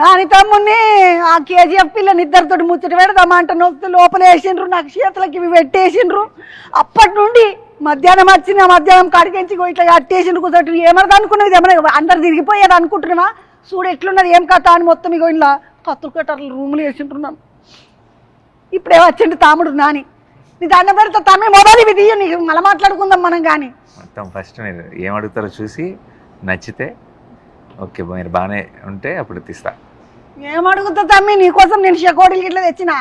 నాని తమ్ముని ఆ కేజీఎఫ్ పిల్లని ఇద్దరితో ముచ్చట పెడదామా అంటే నొస్తు లోపల వేసిండ్రు, నాకు చేతులకి ఇవి పెట్టేసిండ్రు. అప్పటి నుండి మధ్యాహ్నం వచ్చిన మధ్యాహ్నం కాడికించి ఇట్లా కట్టేసిండ్రు కూర్చోటి. ఏమన్నది అనుకున్నది, ఏమన్నా అందరు తిరిగిపోయేది అనుకుంటున్నావా? చూడు ఎట్లున్నది ఏం కథ అని మొత్తం ఇగో ఇలా కత్తులు కట్టర్లు రూములు వేసింటున్నాను. ఇప్పుడే వచ్చిండు తాముడు నాని, నీ దండ పెడతా తమ్మి మొబైల్ ఇవి తీయ, నీకు మళ్ళీ మాట్లాడుకుందాం మనం. కానీ మొత్తం ఫస్ట్ మీరు ఏం అడుగుతారో చూసి నచ్చితే ఓకే, మీరు బాగానే ఉంటే అప్పుడు తీస్తా. ఏం అడుగుతా తమ్మి, నీకోసం నేను షెకోడీలు ఇట్లా తెచ్చిన.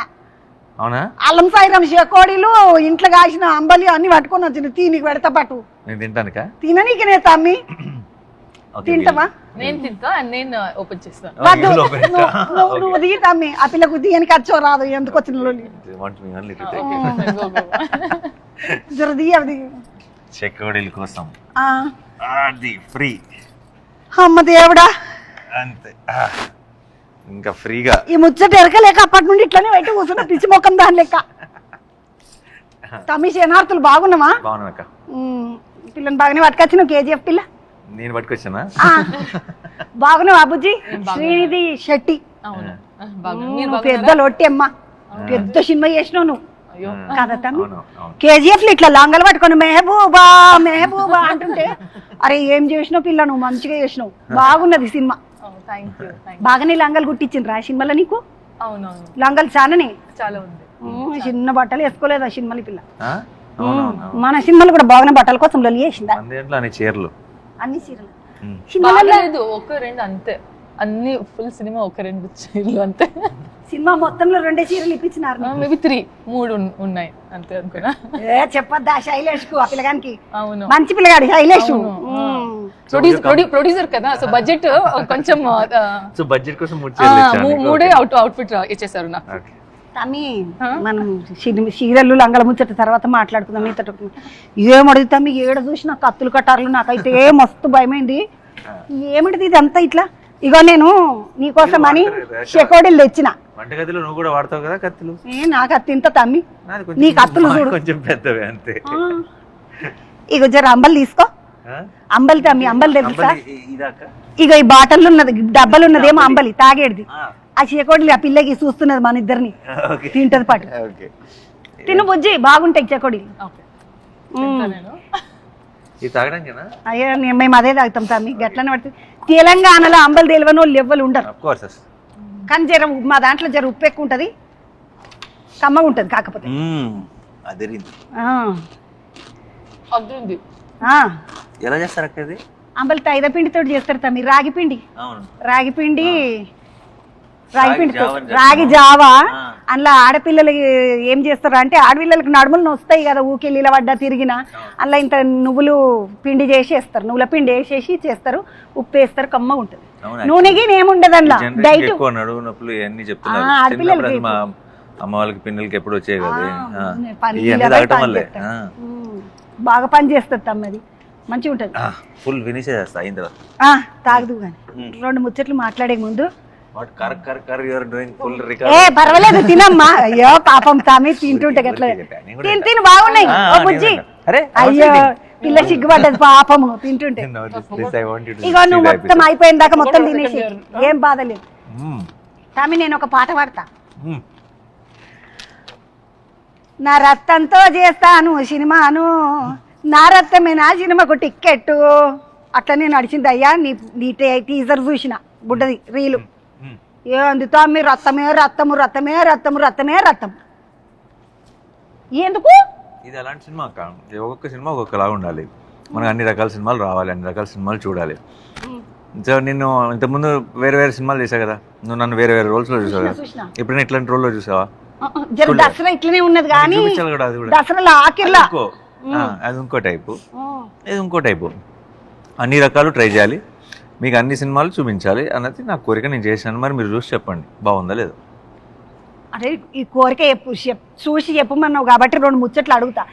అవునా? అల్లం సాయిరాం షెకోడీలు ఇంట్లో కాసిన అంబలి అన్ని పట్టుకొని వచ్చిన. తీ నీకు పెడతా పట్టు. నేను తింటానుకా? తిననీకనే తమ్మి. తింటావా? నేను తింటా, నేను ఓపెన్ చేస్తాను. నువ్వు దిగి తమ్మి, ఆ పిల్లకు దియనికి వచ్చో రాదు, ఎందుకు వచ్చిన జర దియ చెక్కడీల కోసం అది ఫ్రీ. అమ్మ దేవుడా, అంతే ఇంకా ఫ్రీగా. ఈ ముచ్చట ఎరకలేక అప్పటి నుండి ఇట్లనే బయట కూర్చున్న పిచ్చి మొక్కం దాని లెక్క. తమ్మి శనార్థులు బాగున్నావా? బాగున్నాక. పిల్లని బాగానే పట్టుకొచ్చిన కేజీఎఫ్ పిల్ల. నేను పట్టుకొచ్చానా? బాగున్నావు అబుజీ? శ్రీనిధి శెట్టి పెద్ద లొట్టి అమ్మ, పెద్ద సినిమా చేసినావు నువ్వు కదా తమ్మి. కేజీఎఫ్ లో ఇట్లా లంగలు పట్టుకొని మెహబూబా మెహబూబా అంటుంటే, అరే ఏం చేసినావు పిల్ల, నువ్వు మంచిగా చేసినావు, బాగున్నది సినిమా. బాగానే లంగలు కుట్టించిండ్రు ఆ సినిమాలో నీకు? అవునవును, లంగలు చాలానే. చాలా ఉంది. చిన్న బట్టలు వేసుకోలేదు ఆ సినిమాలు పిల్ల. మన సినిమాలు కూడా బాగానే బట్టల కోసం లొల్లి చేసిందా? చీరలు అన్ని చీరలు లేదు, ఒక రెండు అంతే. అన్ని ఫుల్ సినిమా ఒక రెండు చీరలు అంతే. సినిమా మొత్తంలో 2 చీరలు ఇప్పించినారు. మేబీ 3 ఉన్నాయి అంతే అనుకున్నా. చెప్పొద్దా శైలేష్ కు, ఆ పిల్లగానికి? అవును, మంచి పిల్లగాడు శైలేష్. ప్రొడ్యూసర్ కదా, సో బడ్జెట్ కొంచెం, సో బడ్జెట్ కోసం 3 అవుట్ఫిట్ ఇచ్చేసారు నాకు. తమ్మి మనం చీరలు లంగల ముచ్చట తర్వాత మాట్లాడుకుందాం. నీతో ఏం అడుగుతాం, ఏడ చూసినా కత్తులు కట్టారులు, నాకైతే మస్తు భయమైంది. ఏమిటిది ఇదంతా ఇట్లా? ఇగో నేను నీకోసం అని షెకోడీలు తెచ్చిన. వంటగదిలో నువ్వు కూడా వాడతావు కదా కత్తులు? నా కత్తి ఇంత తమ్మి, నీ కత్తులు చూడు కొంచెం పెద్దవే అంతే. ఇగో జర అంబలి తీసుకో. అంబలి తమ్మి, అంబలి తెలుసా? ఇగో ఈ బాటల్లో ఉన్నది, డబ్బలు ఉన్నదేమో అంబలి తాగేది. ఆ చెకోడీలు ఆ పిల్లకి చూస్తున్నది మన ఇద్దరిని, తింటది పాటు. తిను బుజ్జి, బాగుంటాయి చెకోడీలు. అయ్యో మేము అదే తాగుతాం తమ్మి, గట్లనే పడుతుంది. తెలంగాణలో అంబలి తెలియని వాళ్ళు ఎవ్వరు ఉండరు. కానీ జర మా దాంట్లో జర ఉప్పు ఎక్కువ ఉంటది, కమ్మగా ఉంటది. కాకపోతే ఎలా చేస్తారు అక్క? అంబలి తైద పిండితో చేస్తారు తమ్మి. రాగి పిండి రాగి జావా. అందులో ఆడపిల్లలకి ఏం చేస్తారు అంటే, ఆడపిల్లలకి నడుములు వస్తాయి కదా ఊకెళ్ళిల పడ్డా తిరిగినా, అందులో ఇంత నువ్వులు పిండి చేసేస్తారు, నువ్వుల పిండి వేసేసి చేస్తారు, ఉప్పు వేస్తారు, కమ్మ ఉంటుంది. నూనెకి ఏముండదు అందులో. డైట్ ఆడపిల్లలకి అమ్మ వాళ్ళకి పిల్లలకి ఎప్పుడు వచ్చాయి కదా, బాగా పని చేస్తుంది తమ్మది, మంచిగా ఉంటుంది. ఫుల్ ఫినిష్ చేస్తా తాగదు కానీ 2 ముచ్చట్లు మాట్లాడే ముందు. ఏ పర్వాలేదు తినమ్మా. అయ్యో పాపం తామి తింటుంటే గట్లా తిని బాగున్నాయి. బుజ్జి అయ్యో పిల్ల సిగ్గుపడ్డది పాపము తింటుంటే. ఇగో నువ్వు మొత్తం అయిపోయిన దాకా మొత్తం తినేసి ఏం బాధ లేదు. తామి నేను ఒక పాట పాడతా. నా రక్తంతో చేస్తాను సినిమాను, నా రక్తమే నా సినిమాకు టిక్కెట్టు. అట్లనే నడిచింది అయ్యా. నీ టీజర్ చూసిన బుడ్డది రీలు. ఏంది తమ్మి, రక్తమే రక్తము రక్తమే రక్తము రక్తమే రక్తం. ఎందుకు ఇది అలాంటి సినిమా అక్క? ఒక్కొక్క సినిమా ఒక్కొక్కలాగా ఉండాలి. మనకు అన్ని రకాల సినిమాలు రావాలి, అన్ని రకాల సినిమాలు చూడాలి. సో నేను ఇంతకుముందు వేరే వేరే సినిమాలు చేసా కదా, నువ్వు నన్ను వేరే వేరే రోల్స్ లో చూసావు కదా, ఎప్పుడైనా ఇట్లాంటి రోల్ లో చూసావా? దసరా ఇట్లనే ఉన్నది కానీ దసరాలో ఆఖరిలో అది ఇంకో టైపు, ఇది ఇంకో టైపు. అన్ని రకాలు ట్రై చేయాలి, మీకు అన్ని సినిమాలు చూపించాలి అన్నది నా కోరిక. నేను చేశాను, మరి మీరు చూసి చెప్పండి బాగుందా లేదు. అదే ఈ కోరిక చూసి చెప్పమన్నావు కాబట్టి 2 ముచ్చట్లు అడుగుతా.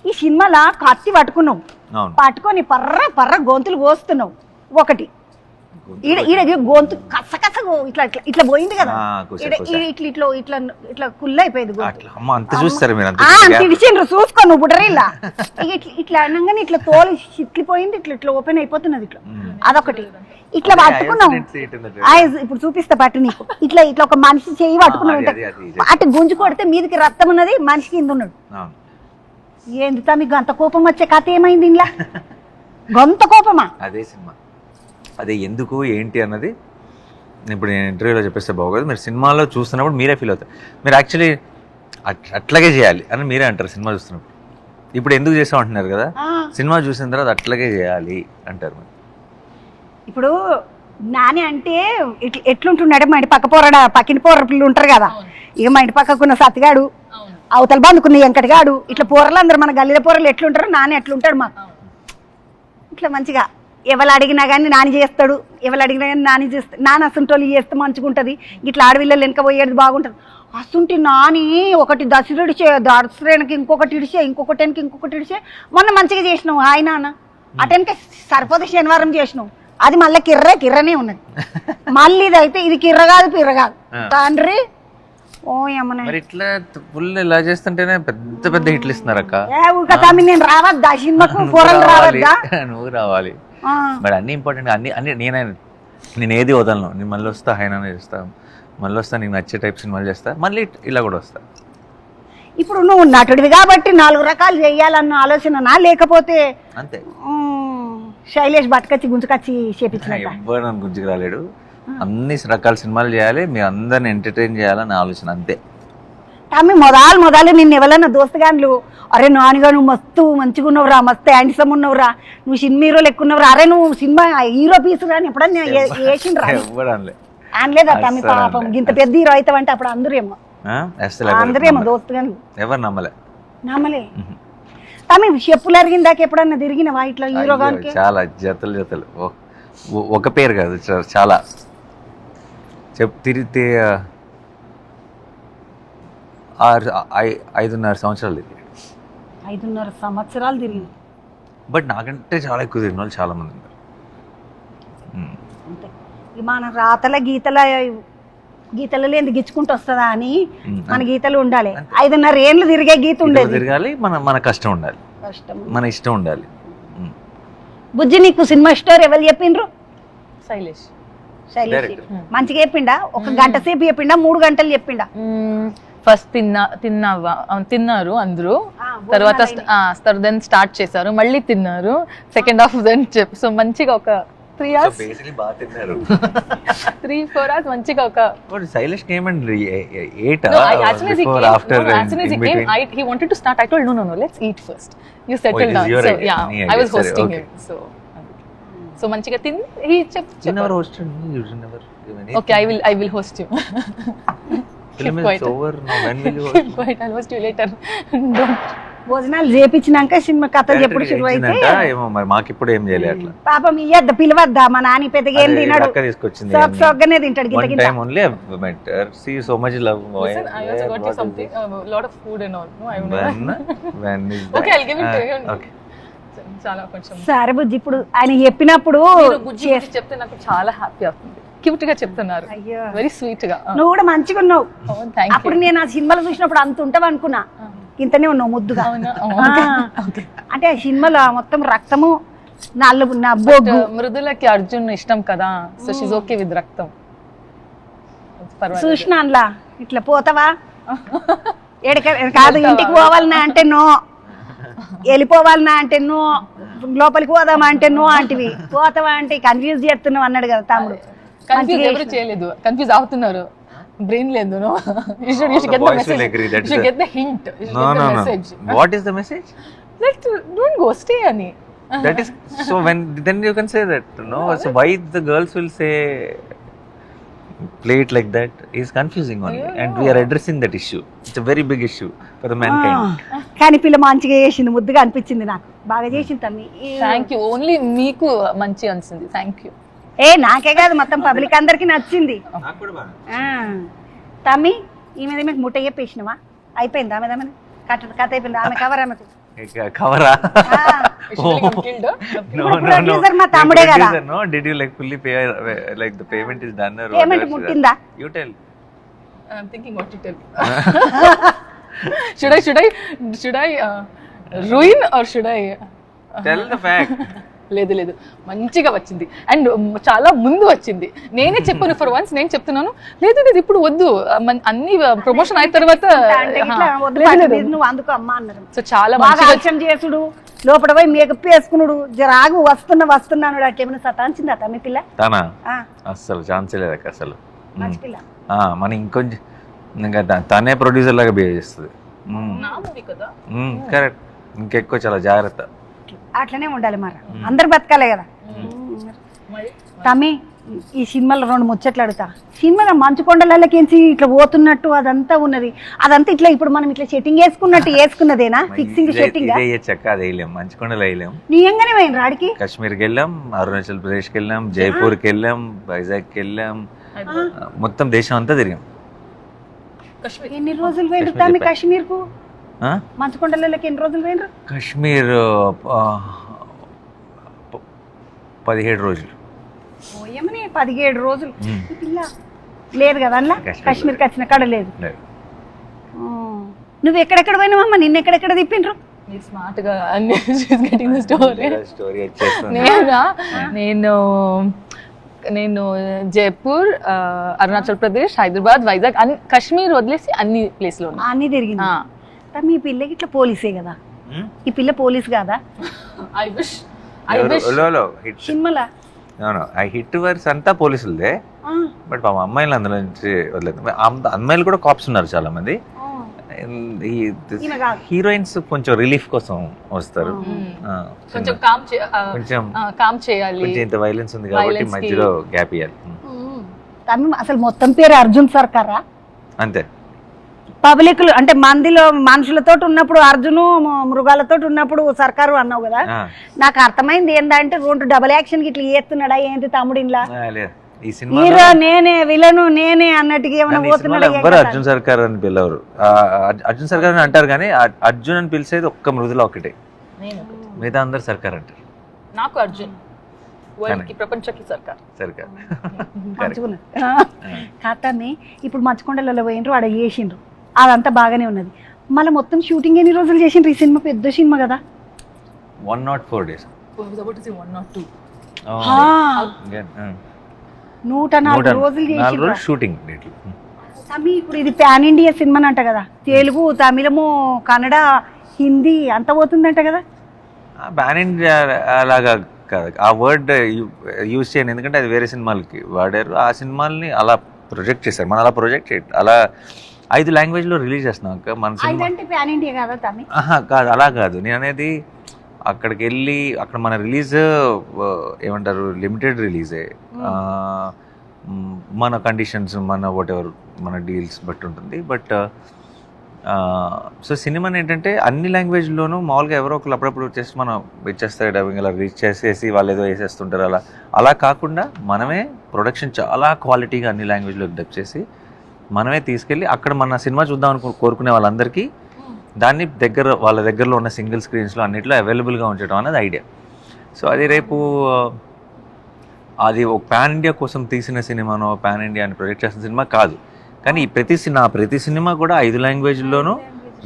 ఈ సినిమాలో కత్తి పట్టుకున్నావు, పట్టుకొని పర్ర పర్ర గొంతులు కోస్తున్నావు ఒకటి. ఈడ గొంతు కస ఇట్లా ఇట్లా ఇట్లా పోయింది కదా, కూసా, ఈడ కూసా. ఇట్లా ఇట్లా ఇట్లా ఇట్లా కుల్ల అయిపోయింది గొంతు. అట్లా అమ్మ అంత చూస్తారు మీరు అంత తిడిచిండ్రు చూసుకో నువ్వు బుడరిల్లా. ఇట్లా ఇట్లా అనగానే ఇట్లా తోలు చిట్లిపోయింది, ఇట్లా ఇట్లా ఓపెన్ అయిపోతున్నది ఇట్లా. అదొకటి ఇట్లా పట్టుకున్నావు. ఇప్పుడు చూపిస్తా పట్టు నీకు. ఇట్లా ఇట్లా ఒక మనిషి చెయ్యి పట్టుకున్నావు, అటు గుంజు కొడితే మీదికి రక్తం ఉన్నది, మనిషి కింద ఉన్నాడు. ఏంది మీకు అంత కోపం వచ్చే కథ ఏమైంది ఇలా? గొంత కోపమా? అదే సినిమా, అదే ఎందుకు ఏంటి అన్నది ఇప్పుడు నేను ఇంటర్వ్యూలో చెప్పేస్తే బాగోదు. మీరు సినిమాలో చూస్తున్నప్పుడు మీరే ఫీల్ అవుతారు. మీరు యాక్చువల్లీ అట్లాగే చేయాలి అని మీరే అంటారు సినిమా చూస్తున్నప్పుడు. ఇప్పుడు ఎందుకు చేసాం అంటున్నారు కదా, సినిమా చూసిన తర్వాత అట్లాగే చేయాలి అంటారు. ఇప్పుడు నాని అంటే ఎట్లుంటున్నాడు, మా ఇంటి పక్క పక్కింటి పోరలు ఉంటారు కదా, ఇక మా ఇంటి పక్కకున్న సతిగాడు, అవతల బందుకున్న వెంకటగాడు, ఇట్లా పోరలు అందరు మన గల్లీల పోరలు ఎట్లుంటారు, నాని ఎట్లుంటాడు మాకు. ఇట్లా మంచిగా ఎవరు అడిగినా కానీ నాని చేస్తాడు, ఎవరు అడిగినా కానీ నాని చేస్తాడు. నాని అసంటోళ్ళు చేస్తే మంచిగా ఉంటుంది, ఇట్లా ఆడవిల్లలు వెనక పోయేది బాగుంటుంది. అసంటి నాని ఒకటి దసరేనకి ఇంకొకటి ఇడిచే, ఇంకొకటి ఇడిచే. మొన్న మంచిగా చేసినావు హాయ్ నాన్న, అటెనక సరిపోతే శనివారం చేసినావు, అది మళ్ళీ కిర్రనే ఉన్నది. మళ్ళీ ఇది అయితే ఇది కిర్ర కాదు పిర్ర కాదు తండ్రి. ఓ అమ్మనే ఇట్లా ఫుల్ ఇలా చేస్తుంటేనే పెద్ద పెద్ద హిట్లు ఇస్తున్నారు అక్క. నేను రావద్దా సినిమాకు? కూరలు రావద్దా? నువ్వు రావాలి. బట్ అన్ని ఇంపార్టెంట్, అన్ని నేను ఏది వదలను. నేను మళ్ళీ వస్తా, హైనానే చేస్తా, మళ్ళీ వస్తా, నీకు నచ్చే టైప్ సినిమాలు చేస్తా, మళ్ళీ ఇలా కూడా వస్తా. ఇప్పుడు నువ్వు నటుడివి కాబట్టి 4 రకాలు చెయ్యాలన్న ఆలోచన, లేకపోతే అంతే శైలేష్ బతకచ్చి గుంజుకచ్చి చేపించిన ఎవ్వరు నన్ను గుంజుకు రాలేడు. అన్ని రకాల సినిమాలు చేయాలి, మీ అందరిని ఎంటర్టైన్ చేయాలని ఆలోచన అంతే. తమ్మి మొదలు నిన్ను ఎవరన్నా దోస్తుగాన్లు, అరే నానిగా నువ్వు మస్తు మంచిగా ఉన్నవురా, మస్తు హ్యాండ్సమ్ ఉన్నవురా, నువ్వు సినిమా హీరోలు ఎక్కువ ఉన్నవురా, అరే నువ్వు సినిమా హీరో పీసు రాని ఎప్పుడన్నా వేసిండ్రా? అనలేదా తమ్మి? పాపం ఇంత పెద్ద హీరో అవుతావంటే అప్పుడు అందరేమో దోస్తుగాన్లు ఎవరు నమ్మలే. తమ్మి చెప్పులు అరిగిందాక ఎప్పుడన్నా తిరిగినవా ఇట్లా హీరో గానికి? చాలా జతలు ఒక పేరు కాదు, చాలా తిరిగితే 5.5 సంవత్సరాలు తిరిగి. 5.5 సంవత్సరాలు తిరిగి. బట్ నాకంటే చాలా ఎక్కువ తిరిగిన వాళ్ళు చాలా మంది ఉన్నారు. అంతే మన రాతల గీతలలో ఎందుకు గిచ్చుకుంటూ వస్తుందా అని మన గీతలు ఉండాలి. 5.5 ఏళ్ళు తిరిగే గీత ఉండేది, తిరగాలి. మన కష్టం ఉండాలి, మన ఇష్టం ఉండాలి. బుజ్జి నీకు సినిమా స్టోరీ ఎవరు చెప్పిండ్రు? శైలేష్ మంచిగా చెప్పిండా? 1 గంట సేపు చెప్పిండా, 3 గంటలు చెప్పిండా? ఫస్ట్ తిన్నారు అందరూ, తర్వాత దెన్ స్టార్ట్ చేశారు, మళ్ళీ తిన్నారు, సెకండ్ హాఫ్ దెన్ సో మంచిగా ఒక 3 hours 3-4 hours మంచిగా ఒక శైలేష్ ఏమండి he wanted to start. I told no let's eat first, you settle down. So yeah, I was hosting him, so మంచిగా తిని he never hosted me, you never give anything. Okay, I will host you. Film is over now, when will you host? Quite, I'll host you later. Don't. భోజనాలు చేపించినాక cinema కథలు ఎప్పుడు షురు అయితే ఏమో మరి మాకు ఇప్పుడు ఏం చేయలే. అట్లా పాపం ఇయ్యద్దా, పిలవద్దా? మా నాని పెద్దగా ఏం తిన్నాడు, తీసుకొచ్చింది సోగ్గానే తింటాడు. one time only I met her, see so much love. Listen, I also got you something, a lot of food and all. No, I will when is that? Okay, I'll give it to you. Okay. చాలా కొంచెం సరే బుజ్జి, ఇప్పుడు ఆయన చెప్పినప్పుడు బుజ్జి చెప్తే నాకు చాలా happy అవుతుంది. క్యూట్ గా చెప్తున్నారు, వెరీ స్వీట్ గా. నువ్వు కూడా మంచిగా ఉన్నావు. అప్పుడు నేను ఆ సినిమాలో చూసినప్పుడు అంత ఉంటావు అనుకున్నా, ఇంతనే ఉన్నావు ముద్దుగా. అంటే ఆ సినిమాలో మొత్తం రక్తము బొగ్గు. మృదులకి అర్జున్ ఇష్టం కదా, సో షీస్ ఓకే విత్ రక్తం. చూసినా అందులో ఇట్లా పోతావా కాదు, ఇంటికి పోవాలన్నా అంటే నో, వెళ్ళిపోవాలన్నా అంటే నో, లోపలికి పోదామా అంటే నో అంటివి, పోతావా అంటే కన్ఫ్యూజ్ చేస్తున్నావు అన్నాడు కదా తమ్ముడు. కన్ఫ్యూజ్ ఎవరు చేయలేదు, కన్ఫ్యూజ్ అవుతున్నారు, బ్రెయిన్ లేదు. No, you should get the message. You should get the hint. You should get the message. What is the message? Don't go, stay ani. That is so then you can say that, no? So why the girls will say play it like that is confusing only, and we are addressing that issue. It's a very big issue for the mankind. కానీ పిల్ల మంచిగా చేసింది, ముద్దుగా అనిపించింది, నాకు బాగా చేసింది తమ్మి. Thank you. ఓన్లీ మీకు మంచి అనిసింది, థ్యాంక్ యూ. నాకే కాదు మొత్తం పబ్లిక్ అందరికి నచ్చింది. తమ్మి ఈ మీద మీకు ముట్ట చెప్పేసినవా? అయిపోయింది ఆమె కథ అయిపోయింది, ఆమె కవర్ ఆమెకు కవరా ప్రొడ్యూసర్ మా తమ్ముడే కదా. No, did you like fully pay, like the payment is done or payment ముట్టిందా? You tell. I'm thinking what to tell. should I ruin or should I Tell the fact. లేదు మంచిగా వచ్చింది and చాలా ముందు వచ్చింది. నేనే చెప్పాను ఫర్ వన్స్, నేను చెప్తున్నాను లేదు ఇప్పుడు వద్దు, అన్ని ప్రమోషన్ అయిన తర్వాత అంటే ఇట్లా వద్దు పాటి నువ్వు అందుకు అమ్మ అన్నారు. సో చాలా బాగా మంచిగా యాక్షన్ చేసుడు, లోపల పోయి మేకప్ వేసుకున్నాడు, జరాగు వస్తున్నాను. అట్లేమైనా సతాంచిందా మీ పిల్ల? తనా ఆ, అస్సలు ఛాన్సే లేదు అక్క అసలు. మంచి పిల్ల. మన ఇంకొంచెం ఇంకా తనే ప్రొడ్యూసర్ లాగా బిహేవ్ చేస్తుంది. నా మూవీ కదా. కరెక్ట్. ఇంకెక్కువ చాలా జాగ్రత్త. అట్లనే ఉండాలి మరి, అందరు బతకాలే కదా. తమ్మి ఈ సినిమాలో 2 ముచ్చట్లు అడుగుతా. సినిమాలో మంచు కొండలకి ఇట్లా పోతున్నట్టు అదంతా ఉన్నది, అదంతా ఇట్లా ఇప్పుడు మనం ఇట్లా సెట్టింగ్ వేసుకున్నదేనా? ఫిక్సింగ్ సెట్టింగ్ చక్క అది వేయలేం, మంచుకొండలు వేయలేం. నిజంగానే పోయిన రాడికి కాశ్మీర్కి వెళ్ళాం, అరుణాచల్ ప్రదేశ్కి వెళ్ళాం, జైపూర్కి వెళ్ళాం, వైజాగ్కి వెళ్ళాం, మొత్తం దేశం అంతా తిరిగాం. ఎన్ని రోజులు పోయినారు తమ్మి కాశ్మీర్ కు? మంచు కొండలకి ఎన్ని రోజులు పోయినారు? కాశ్మీర్ 17 రోజులు. 17 రోజులు. ఈ పిల్ల లేదు కదా అలా కాశ్మీర్కి వచ్చిన కాడ లేదు. నువ్వు ఎక్కడెక్కడ పోయినావమ్మా? నిన్న ఎక్కడెక్కడ తిప్పిండ్రు? స్మార్ట్ గా అన్ని గెటింగ్ స్టోరీ. నేను జైపూర్, అరుణాచల్ ప్రదేశ్, హైదరాబాద్, వైజాగ్, కాశ్మీర్ వదిలేసి అన్ని ప్లేస్ లో అన్ని తిరిగింది. మీ పిల్లకి ఇట్లా పోలీసే కదా? ఈ పిల్ల పోలీస్ కాదా? సినిమాలా హిట్ వర్స్ అంతా పోలీసులదే, బట్ పాపం అమ్మాయిలు అందులో నుంచి వదిలేదు. అమ్మాయిలు కూడా కాప్స్ ఉన్నారు చాలా మంది. హీరోయిన్స్ కొంచెం రిలీఫ్ కోసం వస్తారు, కొంచెం కామ్ చేయాలి, కొంచెం ఇంత వైలెన్స్ ఉంది కాబట్టి మధ్యలో గ్యాప్ ఇవ్వాలి. అసలు మొత్తం పేరు అర్జున్ సర్కారా? అంతే. పబ్లిక్ అంటే మనుషులతో ఉన్నప్పుడు అర్జును, మృగాలతో ఉన్నప్పుడు సర్కారు అన్నావు కదా. నాకు అర్థమైంది ఏంటంటే 2 డబుల్ యాక్షన్ ఇట్లా చేస్తున్నాడా ఏంటి తమ్ముడు? ఇంట్లో హీరో నేనే, విలను నేనే అన్నట్టుగా ఏమైనా పోతున్నాడు? ఎవరు అర్జున్ సర్కార్ అని పిలవరు. అర్జున్ సర్కార్ అని అంటారు కానీ అర్జున్ అని పిలిచేది ఒక్క మృదుల ఒకటే, మిగతా అందరు సర్కార్ అంటారు. నాకు అర్జున్ ప్రపంచకి సర్కార్. కాతామే ఇప్పుడు మచ్చకొండలలో పోయినరు, ఆడ చేసిండ్రు, అదంతా బాగానే ఉన్నది. మళ్ళీ మొత్తం షూటింగ్ ఎన్ని రోజులు చేసిండ్రు? ఈ సినిమా పెద్ద సినిమా కదా. 104 days. 102. 104 రోజులు చేసిండ్రు షూటింగ్. ఇప్పుడు ఇది పాన్ ఇండియా సినిమా అంట కదా? తెలుగు, తమిళము, కన్నడ, హిందీ అంత పోతుందంట కదా? పాన్ ఇండియా అలాగా కాదు, ఆ వర్డ్ యూజ్ చేయను, ఎందుకంటే అది వేరే సినిమాలకి వాడారు. ఆ సినిమాల్ని అలా ప్రొజెక్ట్ చేశారు, మనం అలా ప్రొజెక్ట్ చేయ అలా 5 లాంగ్వేజ్లో రిలీజ్ చేస్తున్నాం. మన సినిమా కాదు, అలా కాదు నేను అనేది. అక్కడికి వెళ్ళి అక్కడ మన రిలీజ్ ఏమంటారు, లిమిటెడ్ రిలీజే. మన కండిషన్స్, మన వాట్ ఎవర్, మన డీల్స్ బట్టి ఉంటుంది. బట్ సో సినిమాని ఏంటంటే అన్ని లాంగ్వేజ్లోనూ మామూలుగా ఎవరో ఒకరు అప్పుడప్పుడు చేసి మనం ఇచ్చేస్తారు డబ్బింగ్, అలా రీచ్ చేసేసి వాళ్ళు ఏదో వేసేస్తుంటారు. అలా కాకుండా మనమే ప్రొడక్షన్ చాలా క్వాలిటీగా అన్ని లాంగ్వేజ్లోకి డబ్ చేసి మనమే తీసుకెళ్ళి అక్కడ మన సినిమా చూద్దాం కోరుకునే వాళ్ళందరికీ దాన్ని వాళ్ళ దగ్గరలో ఉన్న సింగిల్ స్క్రీన్స్లో అన్నిట్లో అవైలబుల్గా ఉంచడం అనేది ఐడియా. సో అది రేపు అది ఒక పాన్ ఇండియా కోసం తీసిన సినిమానో, పాన్ ఇండియా అని ప్రొజెక్ట్ చేసిన సినిమా కాదు. కానీ ప్రతి సినిమా కూడా 5 లాంగ్వేజ్లోనూ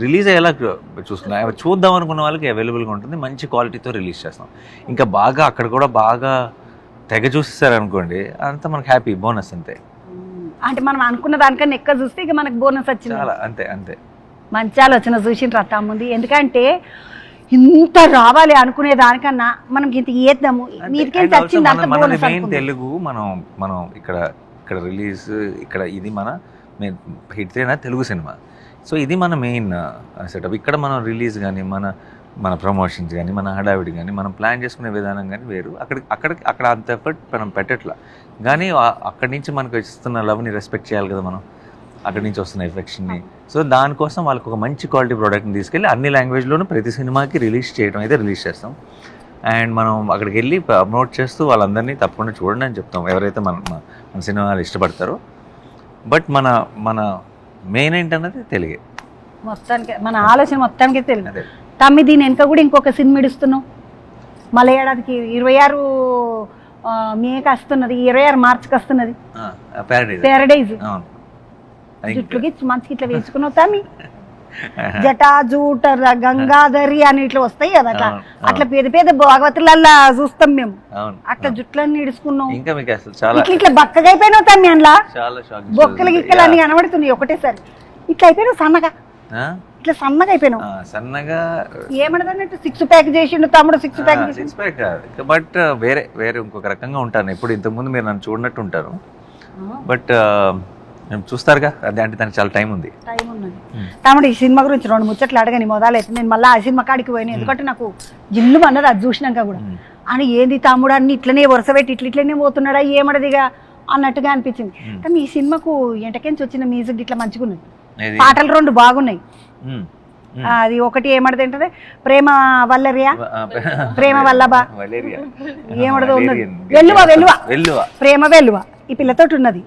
రిలీజ్ అయ్యేలా చూసుకున్నాం. చూద్దాం అనుకున్న వాళ్ళకి అవైలబుల్గా ఉంటుంది, మంచి క్వాలిటీతో రిలీజ్ చేస్తాం. ఇంకా బాగా అక్కడ కూడా బాగా తెగ చూసేసారనుకోండి, అంతా మనకు హ్యాపీ, బోనస్ అంతే. అంటే మనం అనుకున్న దానికన్నా ఎక్కువ చూస్తే ఇక మనకు బోనస్ వచ్చింది. అంతే. మంచి ఆలోచన చూసిండ్రు అత్తమ్ముంది. ఎందుకంటే ఇంత రావాలి అనుకునే దానికన్నా మనం ఇంత చేద్దాము, మీదికేం వచ్చింది అంత బోనస్. మెయిన్ తెలుగు మనం ఇక్కడ రిలీజ్, ఇక్కడ ఇది మన హిట్ అయిన తెలుగు సినిమా. సో ఇది మన మెయిన్ సెటప్. ఇక్కడ మనం రిలీజ్ కానీ మన ప్రమోషన్స్ కానీ మన హడావిడి కానీ మనం ప్లాన్ చేసుకునే విధానం కానీ వేరు. అక్కడ అంత ఎఫర్ట్ మనం పెట్టట్లా. కానీ అక్కడి నుంచి మనకు ఇస్తున్న లవ్ని రెస్పెక్ట్ చేయాలి కదా మనం, అక్కడి నుంచి వస్తున్న ఎఫెక్షన్ని. సో దానికోసం వాళ్ళకి ఒక మంచి క్వాలిటీ ప్రోడక్ట్ని తీసుకెళ్ళి అన్ని లాంగ్వేజ్లోనూ ప్రతి సినిమాకి రిలీజ్ చేస్తాం. అండ్ మనం అక్కడికి వెళ్ళి ప్రమోట్ చేస్తూ వాళ్ళందరినీ తప్పకుండా చూడండి అని చెప్తాం, ఎవరైతే మన సినిమాలు ఇష్టపడతారో. బట్ మన మెయిన్ ఏంటన్నది తెలుగే, మొత్తానికి మన ఆలోచన మొత్తానికి తెలుగు. తమ్మి దీని వెనక కూడా ఇంకొక సినిమా ఇడుస్తున్నావు మళ్ళీ ఏడాదికి 26 మేకి వస్తున్నది, 26 మార్చికి వస్తున్నది ప్యారడైజ్. జుట్లుకి మంచికి ఇట్లా వేసుకున్నావు తమ్మి, జటా జూట గంగాధరి అని ఇట్లా వస్తాయి కదా, అట్లా అట్లా పెద్ద పెద్ద భాగవతులల్లా చూస్తాం మేము. అట్లా జుట్లన్నీ ఇడుచుకున్నాం, ఇట్లా బక్కగా అయిపోయినావు తమ్మి. అందులో బొక్కలు గిక్కలు అన్ని కనబడుతున్నాయి ఒకటేసారి. ఇట్లా అయిపోయినావు సన్నగా, ఇట్లా సన్నగా అయిపోయినావు. సన్నగా ఏమన్నదన్నట్టు 6 ప్యాక్ చేసిండు తమ్ముడు, 6 ప్యాక్. 6 ప్యాక్ బట్ వేరే వేరే ఇంకొక రకంగా ఉంటాను. ఇప్పుడు ఇంతకుముందు మీరు నన్ను చూడనట్టు ఉంటారు, బట్ చూస్తారుగా అదే, అంటే దానికి చాలా టైం ఉంది. తమ్ముడు ఈ సినిమా గురించి 2 ముచ్చట్లు అడగని మొదలైతే నేను మళ్ళీ ఆ సినిమా కాడికి పోయినా, ఎందుకంటే నాకు జిల్లు అన్నది అది చూసినాక కూడా. అని ఏంది తమ్ముడు అన్ని ఇట్లనే వరుస పెట్టి ఇట్లనే పోతున్నాడా ఏమడదిగా అన్నట్టుగా అనిపించింది. కానీ ఈ సినిమాకు ఎంటకెంచి వచ్చిన మ్యూజిక్ ఇట్లా మంచిగా ఉన్నది, పాటలు 2 బాగున్నాయి. అది ఒకటి ఏమడది ఏంటది, ప్రేమ వల్లరియా, ప్రేమ వల్లబా ఏమడదో ఉన్నది, వెల్లువ వెల్లువ ప్రేమ వెల్లువ ఈ పిల్లతోటి ఉన్నది.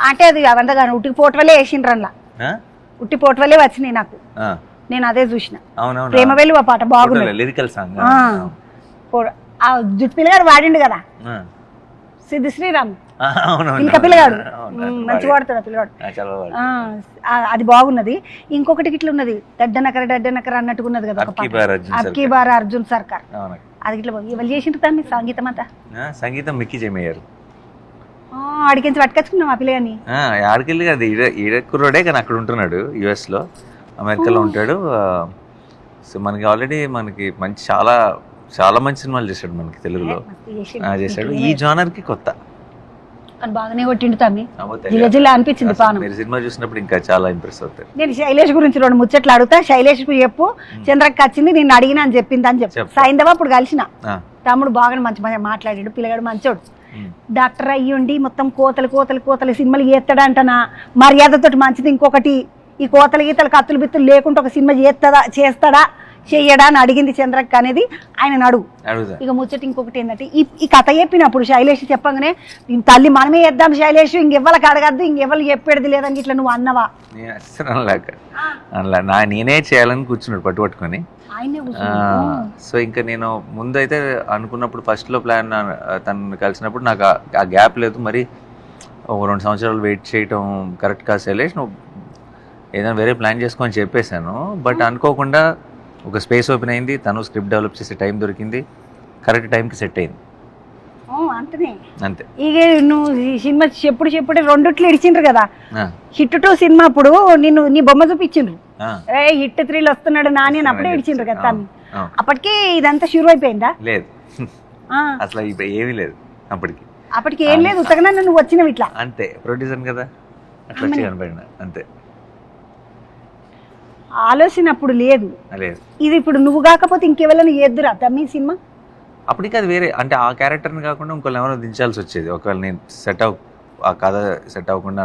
అంటే అది అవంతగా ఉట్టి పోటవలే వేసిండ్రన్లా, ఉట్టి పోటవలే వచ్చినాయి నాకు, నేను అదే చూసిన. ప్రేమ వెల్లువ పాట బాగున్నది. ఆ జుట్టు పిల్లగాడు వాడిండు కదా సిద్ధి శ్రీరామ్, ఇంకా పిల్లగాడు మంచి వాడుతాడు పిల్లగాడు, అది బాగున్నది. ఇంకొకటి ఇట్లా ఉన్నది డడ్డనకర అన్నట్టుగా ఉన్నది కదా, అబ్కీ బార్ అర్జున్ సర్కార్, అది ఇట్లా ఇవాళ చేసిండ్రు తమ్మి సంగీతం అంతా. సంగీతం మిక్కీ జమయ్యారు, ఆడికించి పట్టుకొచ్చుకున్నాం ఆ పిల్లగాని. ఆడికెళ్ళి అది ఈడకుర్రోడే కానీ అక్కడ ఉంటున్నాడు, US లో అమెరికాలో ఉంటాడు. సో మనకి ఆల్రెడీ మనకి మంచి చాలా చాలా మంచి సినిమాలు చేశాడు మనకి తెలుగులో చేశాడు. ఈ జానర్ కి కొత్త బాగానే కొట్టిండు తమ్మి, జిల్లా జిల్లా అనిపించింది పానం. మీరు సినిమా చూసినప్పుడు ఇంకా చాలా ఇంప్రెస్ అవుతారు. నేను శైలేష్ గురించి 2 ముచ్చట్లు అడుగుతా, శైలేష్ కు చెప్పు చంద్రకి వచ్చింది నిన్ను అడిగినా అని చెప్పింది అని చెప్పు. సైందవా అప్పుడు కలిసిన తమ్ముడు బాగా మంచి మాట్లాడాడు, పిల్లగాడు మంచోడు, డాక్టర్ అయ్యుండి మొత్తం కోతలు సినిమాలు చేస్తాడంటనా, మర్యాదతోటి మంచిది. ఇంకొకటి ఈ కోతలు గీతలు కత్తులు బిత్తులు లేకుండా ఒక సినిమా చేస్తాడా చెయ్యడా అని అడిగింది చంద్రక్క అనేది ఆయన అడుగు. ఇక ముచ్చట ఇంకొకటి ఏంటంటే ఈ కథ చెప్పినప్పుడు శైలేష్ చెప్పగానే తల్లి మనమే చేద్దాం శైలేష్, ఇంకెవ్వరికి అడగద్దు, ఇంకెవ్వరు చెప్పేది లేదని ఇట్లా నువ్వు అన్నవా? నేనే చేయాలని కూర్చున్నాడు పట్టుకొని. సో ఇంకా నేను ముందైతే అనుకున్నప్పుడు ఫస్ట్ లో ప్లాన్ తను కలిసినప్పుడు నాకు ఆ గ్యాప్ లేదు, మరి ఒక 2 సంవత్సరాలు వెయిట్ చేయటం కరెక్ట్ కాదు శైలేష్, నువ్వు ఏదైనా వేరే ప్లాన్ చేసుకొని చెప్పేశాను. బట్ అనుకోకుండా ఒక స్పేస్ ఓపెన్ అయింది, తను స్క్రిప్ట్ డెవలప్ చేసే టైం దొరికింది, కరెక్ట్ టైంకి సెట్ అయింది అంతే. ఇక నువ్వు ఈ సినిమా చెప్పుడు 2 ఇడిచిండ్రు కదా, హిట్ 2 సినిమా అప్పుడు నీ బొమ్మ చూపించిండ్రు, హిట్ 3 వస్తున్నాడు నాని అని అప్పుడే ఇడిచిండ్రు కదా తను. అప్పటికి ఇదంతా షురు అయిపోయిందా? లేదు అసలు ఏమీ లేదు అప్పటికి ఏం లేదు, ఉత్తగా నువ్వు వచ్చినవి ఇట్లా అంతే, ప్రొడ్యూసర్ కదా అట్లా కనపడిన అంతే. ఆలోచన అప్పుడు లేదు, ఇది ఇప్పుడు నువ్వు కాకపోతే ఇంకెవరైనా చేద్దురా తమ్మి సినిమా? అప్పటికి అది వేరే, అంటే ఆ క్యారెక్టర్ని కాకుండా ఇంకోళ్ళు ఎవరో దించాల్సి వచ్చేది. ఒకవేళ నేను ఆ కథ సెట్ అవ్వకుండా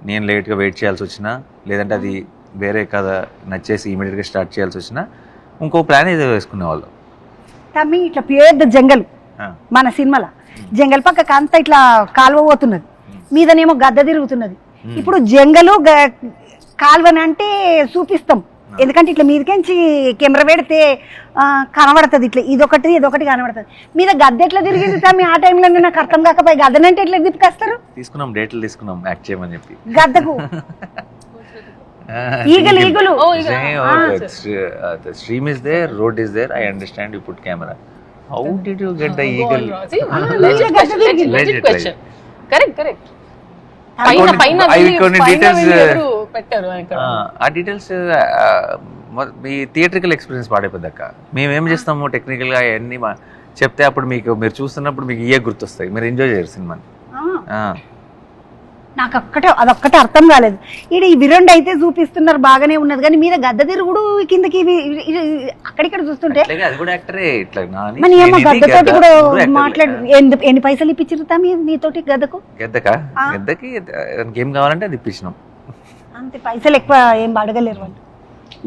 నేను లేట్గా వెయిట్ చేయాల్సి వచ్చినా, లేదంటే అది వేరే కథ నచ్చేసి ఇమీడియట్గా స్టార్ట్ చేయాల్సి వచ్చినా ఇంకో ప్లాన్ ఏదో వేసుకునే వాళ్ళు. తమ్మి ఇట్లా పెద్ద జంగల్ మన సినిమాలో, జంగల్ పక్కకు అంతా ఇట్లా కాలువ పోతున్నది, మీదనేమో గద్ద తిరుగుతున్నది. ఇప్పుడు జంగలు కాలువనంటే చూపిస్తాం, ఎందుకంటే ఇట్లా మీదకించి కెమెరా పెడితే కనబడుతుంది, ఇట్లా ఇదొకటి కనబడుతుంది. మీద గద్దె ఎట్లా తిరిగింది తమ్మి ఆ టైంలో? నాకు అర్థం కాకపోయి గద్దనంటే ఎట్లా తిప్పుకొస్తారు? డేట్లు తీసుకున్నాం యాక్ట్ చేయమని చెప్పి గద్దకు ఈగలు the stream is there, road is there, I understand you put camera. How did you get the eagle? Legit question. Correct. ఆ డీటెయిల్స్ మీ థియేట్రికల్ ఎక్స్పీరియన్స్ పాడైపోద్దాక మేమేం చేస్తాము టెక్నికల్గా అవన్నీ చెప్తే అప్పుడు మీరు చూస్తున్నప్పుడు మీకు ఇయే గుర్తొస్తాయి, మీరు ఎంజాయ్ చేయరు సినిమాని. నాకు అదొక్కటే అర్థం కాలేదు. ఇది ఇవి 2 అయితే చూపిస్తున్నారు బాగానే ఉన్నది, కానీ మీద గద్ద తిరుగుడు కిందకి అక్కడిక్కడ చూస్తుంటే మన ఏమో గద్దతోటి కూడా మాట్లాడు. ఎన్ని పైసలు ఇప్పించారు తా నీతోటి గద్దకి ఏం కావాలంటే అది ఇప్పించినాం అంతే. పైసలు ఎక్కువ ఏం అడగలేరు వాళ్ళు.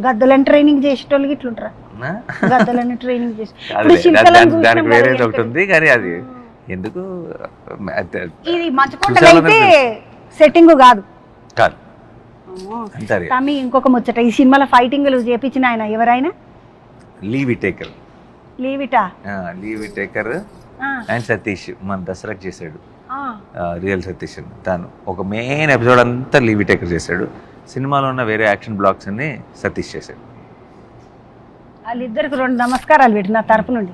గద్దలని ట్రైనింగ్ చేసేటోళ్ళకి ఇట్లుంటారా? గద్దలని ట్రైనింగ్ చేసి దానికి వేరేది ఒకటి ఉంది, కానీ అది ఎందుకు ఇది మంచుకొండలు అయితే సెట్టింగ్ కాదు. కాదు తమ్మి ఇంకొక ముచ్చట, ఈ సినిమాలో ఫైటింగ్లు చేపించిన ఆయన ఎవరైనా లీవ్ విటేకర్ లీవిటా లీవ్ విటేకర్ అండ్ సతీష్ మన దసరాకి చేశాడు రియల్ సతీష్ అని తను ఒక మెయిన్ ఎపిసోడ్ అంతా లీవ్ విటేకర్ చేశాడు. సినిమాలో ఉన్న వేరే యాక్షన్ బ్లాక్స్ అన్ని సతీష్ చేశాడు. వాళ్ళిద్దరికి 2 నమస్కారాలు పెట్టి నా తరపు నుండి.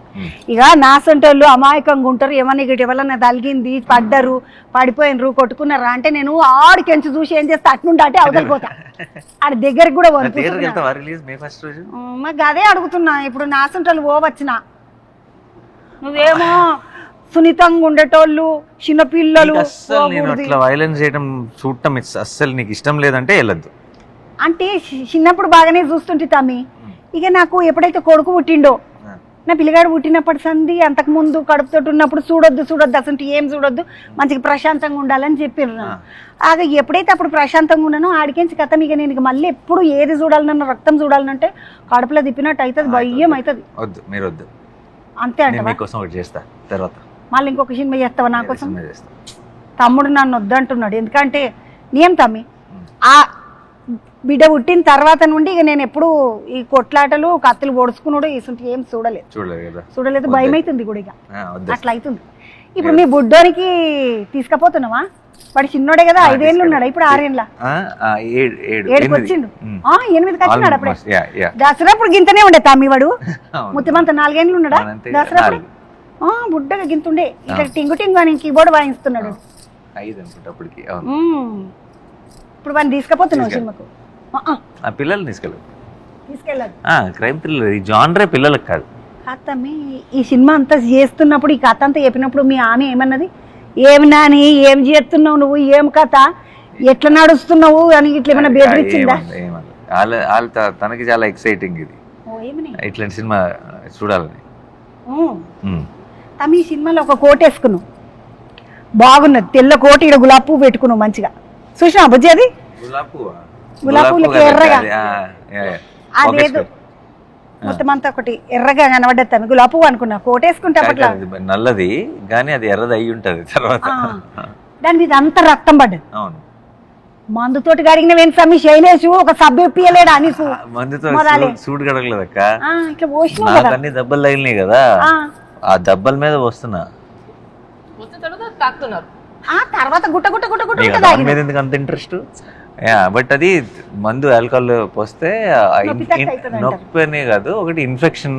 ఇక నా సొంటోళ్ళు అమాయకంగా ఉంటారు, ఏమన్నా ఇటు ఎవరన్నా తలిగింది, పడ్డరు, పడిపోయినరు, కొట్టుకున్నారా అంటే నేను ఆడికెంచి చూసి ఏం చేస్తా అట్నుండి అంటే అవతలిపోతా. ఆడ దగ్గరికి కూడా మాకు అదే అడుగుతున్నా. ఇప్పుడు నా సొంటోళ్ళు పోవచ్చిన, నువ్వేమో సున్నితంగా ఉండేటోళ్ళు, చిన్నపిల్లలు వైలెన్స్ చేయడం చూడటం అస్సలు నీకు ఇష్టం లేదంటే వెళ్ళద్దు. అంటే చిన్నప్పుడు బాగానే చూస్తుంటే తమ్మి. ఇక నాకు ఎప్పుడైతే కొడుకు పుట్టిండో, నా పిల్లగాడు పుట్టినప్పటి సంది అంతకుముందు కడుపుతో ఉన్నప్పుడు చూడొద్దు అసలు ఏం చూడొద్దు, మంచిగా ప్రశాంతంగా ఉండాలని చెప్పారు. అది ఎప్పుడైతే అప్పుడు ప్రశాంతంగా ఉన్నానో ఆడికించి కథం. ఇక నేను మళ్ళీ ఎప్పుడు ఏది చూడాలన్నా రక్తం చూడాలంటే కడుపులో తిప్పినట్టు అవుతుంది, భయం అవుతుంది. వద్దు, మీరు వద్దు, అంతే అంటే మీకోసం ఒకటి చేస్తా, తర్వాత మళ్ళీ ఇంకొక సినిమా చేస్తావా నా కోసం? తమ్ముడు నన్ను వద్దంటున్నాడు. ఎందుకంటే నేం తమ్మి ఆ బిడ్డ పుట్టిన తర్వాత నుండి ఇక నేను ఎప్పుడు ఈ కొట్లాటలు కత్తులు పొడుచుకున్నాడు ఇసుంటి ఏం చూడలేదు. భయం అవుతుంది కూడా, ఇక అట్లా అవుతుంది. ఇప్పుడు మీ బుడ్డోనికి తీసుకపోతున్నావా? వాడు చిన్నోడే కదా, 5 ఏళ్ళు ఉన్నాడు, ఇప్పుడు 6 ఏళ్ళ 7కి వచ్చిండు. 8కి వచ్చినాడు. అప్పుడే దసరా ఇప్పుడు గింతనే ఉండే తమ్మి వాడు. ముత్తిమంత 4 ఏళ్ళు ఉన్నాడా దసరా? బుడ్డగా గింతుండే. ఇట్లా టింగు టింగు అని కీబోర్డ్ వాయిస్తున్నాడు. ఇప్పుడు వాడిని తీసుకపోతున్నావు సినిమాకు? పిల్లలు తీసుకెళ్ళదు. క్రైమ్ థ్రిల్లర్ ఈ జానరే పిల్లలకు కాదు. తమ్మి ఈ సినిమా అంతా చేస్తున్నప్పుడు, ఈ కథ అంతా చెప్పినప్పుడు మీ ఆమె ఏమన్నది? ఏమి నాని ఏం చేస్తున్నావు నువ్వు, ఏం కథ, ఎట్లా నడుస్తున్నావు అని ఇట్లా ఏమైనా బెదిరించిందా? తనకి చాలా ఎక్సైటింగ్ ఇది, ఇట్లాంటి సినిమా చూడాలని. తమ్మి ఈ సినిమాలో ఒక కోట్ వేసుకున్నావు, బాగున్నది, తెల్ల కోట, ఇక్కడ గులాబీ పువ్వు పెట్టుకున్నావు మంచిగా. చూసినా బుజ్జి? అది గులాబీ ఎర్రగా, అదేదో మొత్తం అంతా ఒకటి ఎర్రగా కనబడ్డది. గులాబీ పువ్వు అనుకున్నా, కోట వేసుకుంటే అప్పట్లో నల్లది కానీ అది ఎర్రది అయ్యి ఉంటది. తర్వాత దాని మీద అంతా రక్తం పడ్డది. మందుతోటి కడిగిన వెంట సమ్మి శైలేషు ఒక సబ్బు ఎప్పియలేడా నీకు? మందుతో సూట్ కడగలేదక్క, ఇట్లా పోసినావు కదా, అన్ని దెబ్బలు తగిలినాయి కదా, ఆ దెబ్బల మీద వస్తున్నా. తర్వాత గుట్ట గుట్ట గుట్ట గుట్ట మీద ఎందుకు అంత ఇంట్రెస్ట్? బట్ అది మందు ఆల్కహాల్ పోస్తే నొప్పి అనే కాదు, ఒకటి ఇన్ఫెక్షన్,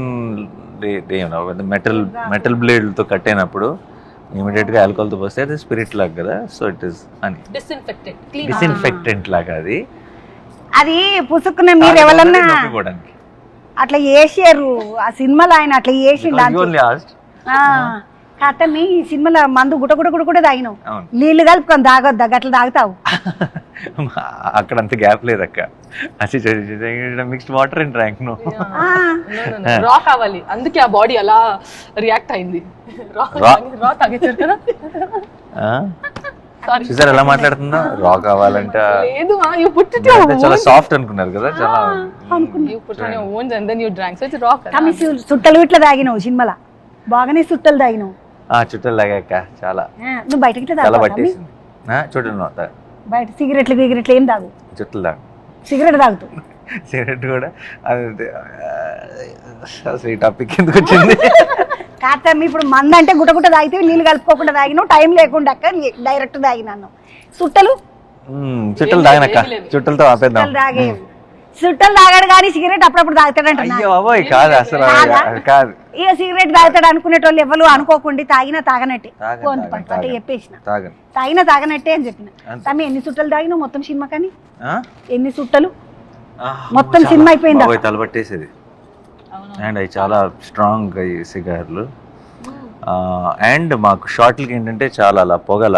మెటల్ బ్లేడ్ తో కట్ అయినప్పుడు ఇమీడియట్ గా ఆల్కహాల్ తో పోస్తే అది స్పిరిట్ లాగా కదా, సో ఇట్ ఇస్ అని డిస్ఇన్ఫెక్టెంట్ లాగా అది పుసుకున్న. మీరు ఎవరన్నా అట్లా చేసారు ఆ సినిమాలో, ఆయన అట్లా చేసిండు. కథని ఈ సినిమాలో మందు గుట గుట గుట కూడా తాగినావు, నీళ్లు కలుపుకొని తాగొద్దా? గట్ల తాగుతావు? అక్కడ అంత గ్యాప్ లేదు అక్క, mixed water and drank no రా కావాలి, అందుకే ఆ బాడీ అలా రియాక్ట్ అయింది. చూసారు ఎలా మాట్లాడుతుందో? రా కావాలంటే చాలా సాఫ్ట్ అనుకున్నారు కదా, చాలా చుట్టలు ఇట్లా తాగినావు సినిమాలో, బాగానే చుట్టలు తాగినావు. చుట్టలు తాగాక చాలా, నువ్వు బయటకి చాలా పట్టేసింది. చుట్టలు బయట సిగరెట్లు గిగరెట్లు ఏం తాగు? చుట్టలు తాగు. సిగరెట్ తాగుతూ? సిగరెట్ కూడా అసలు ఈ టాపిక్ ఎందుకు వచ్చింది? కాదమ్మి ఇప్పుడు మంద అంటే గుట్ట గుట్ట తాగితే నీళ్ళు కలుపుకోకుండా తాగినావు, టైం లేకుండా అక్క డైరెక్ట్ తాగినాను. చుట్టలు తాగినక్క, చుట్టలతో ఆపేద్దాం. చుట్టలు తాగాడు కానీ సిగరెట్ అప్పుడప్పుడు తాగుతాడంట. కాదు అసలు కాదు, ఇక సిగరెట్ తాగుతాడు అనుకునేటోళ్ళు ఎవరు అనుకోకుండా తాగినా తాగనట్టే అంటే చెప్పేసిన, తాగినా తాగనట్టే అని చెప్పిన. తమ్మి ఎన్ని చుట్టలు తాగినావు మొత్తం సినిమా? కానీ ఎన్ని చుట్టలు మొత్తం సినిమా అయిపోయింది? తలపట్టేసేది. అండ్ అవి చాలా స్ట్రాంగ్ సిగార్లు. అండ్ మాకు షార్ట్లకి ఏంటంటే చాలా అలా పొగల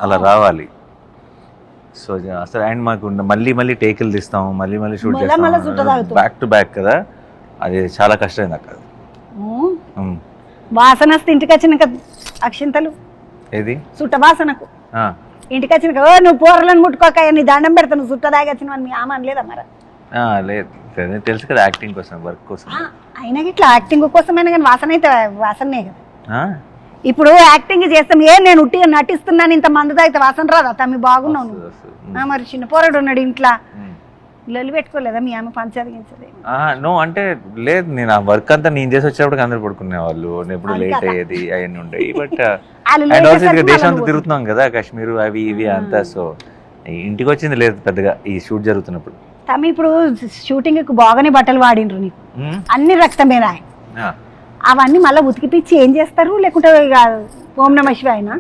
అలా రావాలి. సో అసలు అండ్ మాకు మళ్ళీ టేకులు తీస్తాము, మళ్ళీ షూట్ చేస్తాము, బ్యాక్ టు బ్యాక్ కదా, అది చాలా కష్టమైంది అక్క. వాసన వస్తే ఇంటికి వచ్చినాక అక్షింతలు ఏది చుట్ట వాసనకు ఇంటికి వచ్చినాక నువ్వు పూరలను ముట్టుకోక నీ దండం పెడతాను చుట్ట దాగచ్చిన మీ ఆమె అనలేదా? మరి లేదు, తెలుసు కదా, యాక్టింగ్ కోసం, వర్క్ కోసం. అయినా ఇట్లా యాక్టింగ్ కోసమైనా కానీ వాసన అయితే వాసనే కదా. ఇప్పుడు యాక్టింగ్ చేస్తాం, నేను ఉట్టిగా నటిస్తున్నాను, ఇంత మందు తాగితే వాసన రాదా? తమ్మి బాగున్నావు నువ్వు. మరి చిన్న పోరాడు ఉన్నాడు ఇంట్లో, లొల్లి పెట్టుకోలేదా మీ ఆమె పంచదిగించదే? నో అంటే లేదు, నేను ఆ వర్క్ అంతా నేను చేసి వచ్చేటప్పుడు అందరు పడుకునే వాళ్ళు, ఎప్పుడు లేట్ అయ్యేది అవన్నీ ఉండేవి. బట్ అండ్ ఆల్సో ఇక్కడ దేశం అంతా తిరుగుతున్నాం కదా, కాశ్మీర్ అవి ఇవి అంతా. సో ఇంటికి వచ్చింది లేదు పెద్దగా ఈ షూట్ జరుగుతున్నప్పుడు. తమ్మి ఇప్పుడు షూటింగ్ కు బాగానే బట్టలు వాడిండ్రు నీకు, అన్ని రక్తమేనా? అవన్నీ మళ్ళీ ఉతికిపిచ్చి ఏం చేస్తారు, లేకుంటే ఇక ఓం నమ శివాయనా?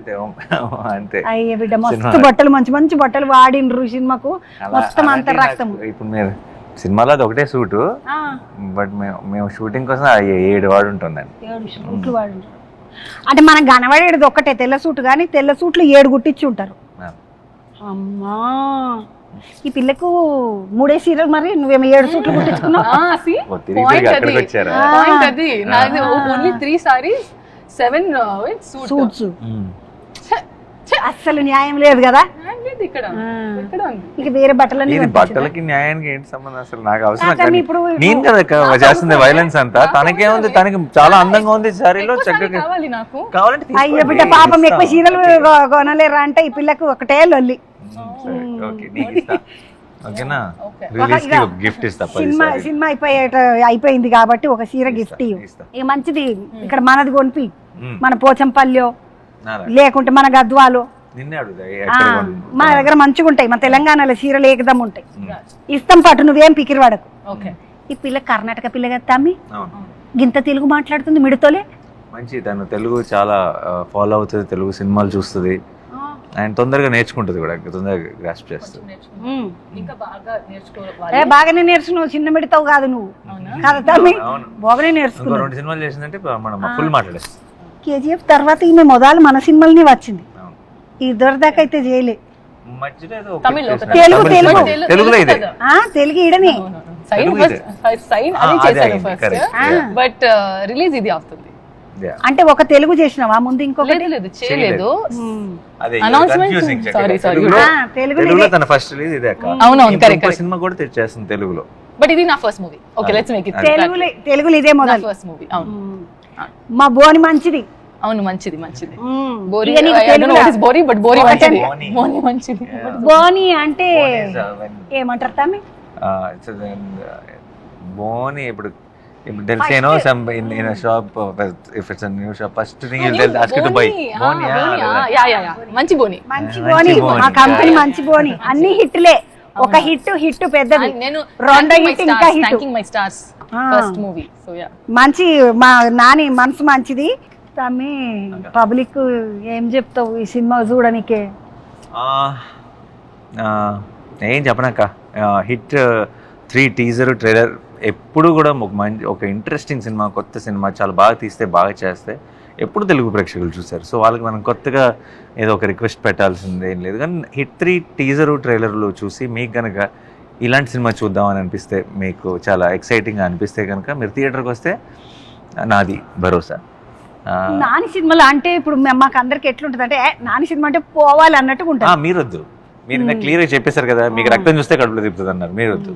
అంతే. అయ్యే బిడ్డ మస్తు బట్టలు, మంచి మంచి బట్టలు వాడిండ్రు సినిమాకు, మొత్తం అంత రక్తం. ఇప్పుడు మీరు సినిమాలో అది ఒకటే సూటు, బట్ మేము షూటింగ్ కోసం 7 వాడు ఉంటుందండి. 7 సూట్లు వాడిండ్రు అంటే మనం కనబడేది ఒక్కటే తెల్ల సూట్, కానీ తెల్ల సూట్లు 7 గుట్టించి ఉంటారు. అమ్మా ఈ పిల్లకు 3 సీరియల్, మరి నువ్వేమో 7 సూట్లు కుట్టించుకున్నావు. Only 3 sarees 7 suits. అస్సలు న్యాయం లేదు కదా ఇక్కడ. ఇక వేరే బట్టలన్నీ బట్టలకి న్యాయానికి ఏంటి సంబంధం అసలు? నాకు అవసరం నేను కదా చేస్తుంది వైలెన్స్ అంతా. తనకేముంది, తనకి చాలా అందంగా ఉంది సారీలో, చక్కగా కావాలంటే. అయ్యో బిడ్డ పాపం ఎక్కువ చీరలు కొనలేరా అంటే ఈ పిల్లకు ఒకటే లొల్లి. సినిమా అయిపోయింది కాబట్టి ఒక చీర గిఫ్ట్ ఇక మంచిది. ఇక్కడ మనది కొనిపి, మన పోచంపల్లి లేకుంటే మన గద్వాలు మన దగ్గర మంచిగా ఉంటాయి. మన తెలంగాణలో చీరలు ఏకదం ఉంటాయి, ఇస్తాం పట్టు, నువ్వేం పికిరి వాడకు. ఈ పిల్ల కర్ణాటక పిల్ల కదా తమ్మి, గింత తెలుగు మాట్లాడుతుంది మిడతోలే. మంచి, తను తెలుగు చాలా ఫాలో అవుతుంది, తెలుగు సినిమాలు చూస్తుంది అండ్ తొందరగా నేర్చుకుంటుంది కూడా, తొందరగా గ్రాస్ప్ చేస్తుంది. బాగానే నేర్చుకున్నావు, చిన్న మిడతావు కాదు నువ్వు కదా తమ్మి, బాగానే నేర్చుకున్నావు. 2 సినిమాలు చేసిందంటే మనం ఫుల్ మాట్లాడేస్తాం. కేజీఎఫ్ తర్వాత ఈమె మొదలు మన సినిమాలని వచ్చింది, ఇద్దరు దాకా అయితే చేయలే. తెలుగులో ఇదే, తెలుగు ఈడనే బట్ రిలీజ్ ఇది అవుతుంది. అంటే ఒక తెలుగు చేసినావా ముందు? ఇంకొకటి లేదు చేయలేదు. సినిమా కూడా తెచ్చేస్తుంది తెలుగులో, బట్ ఇది నా first movie. Okay let's make it తెలుగులో ఇదే మొదలు ఫస్ట్ మూవీ. అవును మా బోని మంచిది. అవును మంచిది మంచిది. బోరి బోరి బట్ బోరి మంచిది. బోని మంచిది. బోని అంటే ఏమంటారు తమ్మి? బోని ఇప్పుడు they'll say no some in a shop, if it's a new shop, first thing you'll ask you to buy boni. Yeah మంచి బోని, మంచి బోని, మా కంపెనీ మంచి బోని. అన్ని హిట్లే, ఒక హిట్ పెద్దది, రెండో హిట్ ఇంకా hit. థాంకింగ్ my stars first movie. So yeah మంచి, మా నాని మనసు మంచిది. తమ్మి పబ్లిక్ ఏం చెప్తావు ఈ సినిమా చూడనికే? ఏం చెప్పనాక, హిట్ 3 టీజర్ ట్రైలర్ ఎప్పుడు కూడా ఒక ఇంట్రెస్టింగ్ సినిమా, కొత్త సినిమా, చాలా బాగా తీస్తే బాగా చేస్తే ఎప్పుడు తెలుగు ప్రేక్షకులు చూశారు. సో వాళ్ళకి మనం కొత్తగా ఏదో ఒక రిక్వెస్ట్ పెట్టాల్సింది ఏం లేదు. కానీ హిట్ 3 టీజరు ట్రైలర్లు చూసి మీకు కనుక ఇలాంటి సినిమా చూద్దామని అనిపిస్తే, మీకు చాలా ఎక్సైటింగ్గా అనిపిస్తే కనుక మీరు థియేటర్కి వస్తే నాది భరోసా. నాని సినిమాలో అంటే ఇప్పుడు మాకు అందరికి ఎట్లుంటుంది అంటే, నాని సినిమా అంటే పోవాలి అన్నట్టుగా ఉంటుంది. మీరొద్దు, మీరు క్లియర్గా చెప్పేశారు కదా, మీకు రక్తం చూస్తే కడుపులో తిప్పుతుంది అన్నారు, మీరొద్దు.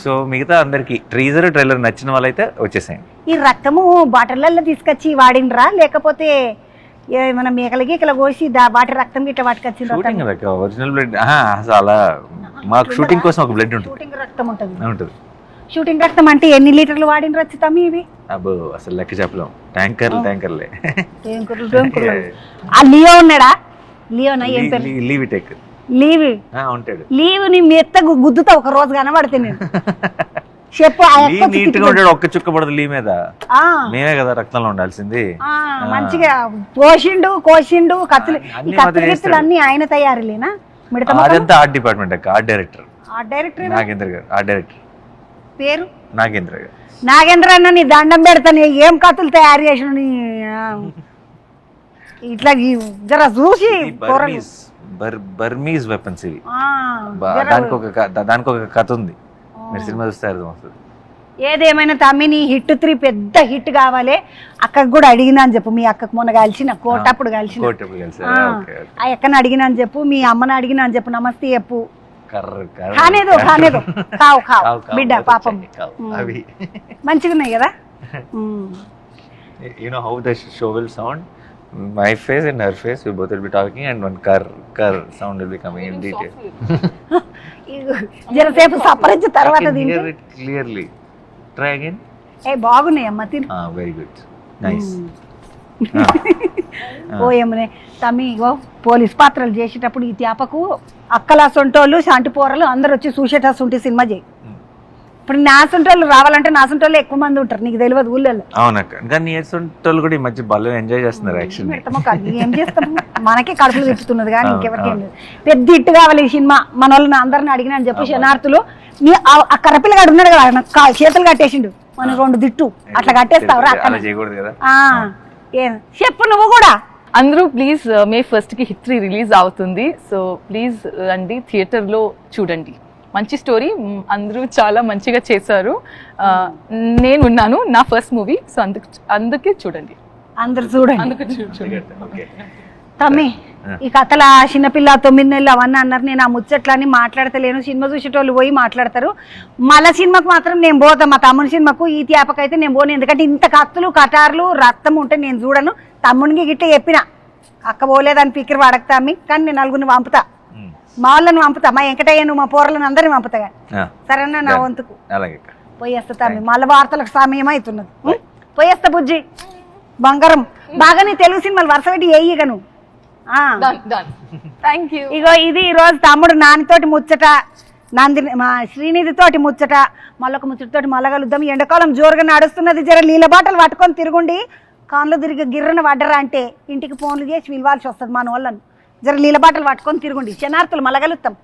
సో మిగతా అందరికి టీజర్ ట్రైలర్ నచ్చిన వాళ్ళైతే వచ్చేసాయండి. ఈ రక్తము బాటిళ్ళల్లో తీసుకొచ్చి వాడినరా, లేకపోతే మన మేకల గీకల కోసి బాటి రక్తం గిట్ట వాటికొచ్చింది? ఒరిజినల్ బ్లడ్ అలా మాకు షూటింగ్ కోసం ఒక బ్లడ్ ఉంటుంది, షూటింగ్ రక్తం ఉంటుంది. షూటింగ్ రక్తం అంటే ఎన్ని లీటర్లు వాడిన రచ్చుతాము ఇవి? అబ్బో అసలు లెక్క చెప్పలేం, ట్యాంకర్లే. ఆ లియో ఉన్నాడా? లియోనా ఏం పేరు? లీవిటెక్. ఉంటాడు. లీవ్ ని మెత్త గుద్దుతా ఒక రోజు కనబడితే నేను చెప్పు. నీట్ గా ఉంటాడు, ఒక్క చుక్క పడదు లీ మీద. మేమే కదా రక్తంలో ఉండాల్సింది. మంచిగా కోసిండు కత్తులు అన్ని ఆయన తయారులేనా? అదంతా ఆర్ట్ డిపార్ట్మెంట్ అక్క, ఆర్ట్ డైరెక్టర్ నాగేంద్ర గారు. ఆర్ట్ డైరెక్టర్ పేరు నాగేంద్ర గారు. నాగేంద్ర అన్న నీ దండం పెడతాను, ఏం కత్తులు తయారు చేసిన ఇట్లా జర చూసి. బర్మీస్ వెపన్స్ ఇవి, దానికి ఒక కథ ఉంది, మీరు సినిమా చూస్తే అర్థం వస్తుంది. ఏదేమైనా తమ్మి నీ హిట్ 3 పెద్ద హిట్ కావాలి. అక్కకు కూడా అడిగినా అని చెప్పు, మీ అక్కకు మొన్న కలిసిన కోటప్పుడు కలిసిన ఆ అక్కని అడిగినా అని చెప్పు, మీ అమ్మని అడిగినా అని చెప్పు, నమస్తే చెప్పు. కానేదో కావు బిడ్డ పాపం మంచిగా ఉన్నాయి కదా. You know how the show will sound? My face and her face, we both will be talking, and one car sound will be coming in detail. జరసేపు సపరించి తర్వాత I can తింటే hear it clearly. Try again. బాగున్నాయి అమ్మ తిను. Very good. Nice. ఓ ఏమనే తమ్మి ఇగో police పాత్రలు చేసేటప్పుడు ఈ త్యాపకు అక్కల సొంటోళ్ళు శాంటి పోరలు అందరు వచ్చి చూసేటట్టు సినిమా చేయి. ఇప్పుడు నా సొంటోళ్ళు రావాలంటే నా సొంటోళ్ళు ఎక్కువ మంది ఉంటారు, నీకు తెలియదు ఊళ్ళో. అవునక్క, కానీ వాళ్ళు కూడా ఈ మధ్య బాగా ఎంజాయ్ చేస్తున్నారు యాక్చువల్లీ. పెడతామో కాదు ఏం చేస్తాము, మనకే కడుపులు తిప్పుతున్నది కానీ ఇంకెవరికేం లేదు. పెద్ద ఇట్టు కావాలి ఈ సినిమా, మన వాళ్ళని అందరిని అడిగినా అని చెప్పి శనార్థులు ఆ కర్రపిల్లగాడు ఉన్నాడు కదా, చేతులు కట్టేసిండు, మన 2 దిట్టు అట్లా కట్టేస్తావురా అక్కడ. అలా చేయకూడదు కదా. చెప్పు నువ్వు కూడా. అందరూ ప్లీజ్ May 1st కి హిట్ 3 రిలీజ్ అవుతుంది. సో ప్లీజ్ రండి, థియేటర్లో చూడండి. మంచి స్టోరీ, అందరూ చాలా మంచిగా చేశారు. నేను ఉన్నాను, నా ఫస్ట్ మూవీ, సో అందుకే చూడండి. అందరు చూడండి. అందుకే చూడండి. తమ్మి ఈ కథల చిన్నపిల్ల 9 నెలలు అవన్నీ అన్నారు. నేను ఆ ముచ్చట్లన్నీ మాట్లాడతలేను, సినిమా చూసేటోళ్ళు పోయి మాట్లాడతారు. మళ్ళా సినిమాకు మాత్రం నేను పోతా, మా తమ్ముని సినిమాకు ఈ త్యాపకైతే నేను పోను. ఎందుకంటే ఇంత కత్తులు కటార్లు రక్తం ఉంటే నేను చూడను. తమ్మునికి గిట్ట చెప్పిన అక్క పోలేదని పిక్కిరి పడకతామి, కానీ నేను 4 పంపుతా, మా వాళ్ళని పంపుతా, మా వెంకటయ్య నువ్వు మా పోరలను అందరిని పంపుతా. సరేనా నా వంతుకు పోయేస్తా తమ్మి, మళ్ళీ వార్తలకు సమయం అవుతున్నది. పోయేస్తా బుజ్జి బంగారం. బాగా నీ తెలుగు సినిమాలు వరుస పెట్టి వేయగా నువ్వు. ఇగో ఇది ఈ రోజు తమ్ముడు నానితోటి ముచ్చట, నందిని మా శ్రీనిధి తోటి ముచ్చట, మళ్ళొక ముచ్చటతోటి మళ్ళా కలుద్దాం. ఎండాకాలం జోరుగా నడుస్తున్నది, జర నీళ్ళ బాటలు పట్టుకొని తిరుగుండి. కాన్లో తిరిగి గిర్రన పడ్డరా అంటే ఇంటికి ఫోన్లు చేసి పిలవాల్సి వస్తుంది మన వాళ్ళను. జర నీళ్ళ బాటలు పట్టుకొని తిరుగుండి. శనార్థులు మళ్ళా కలుస్తాం.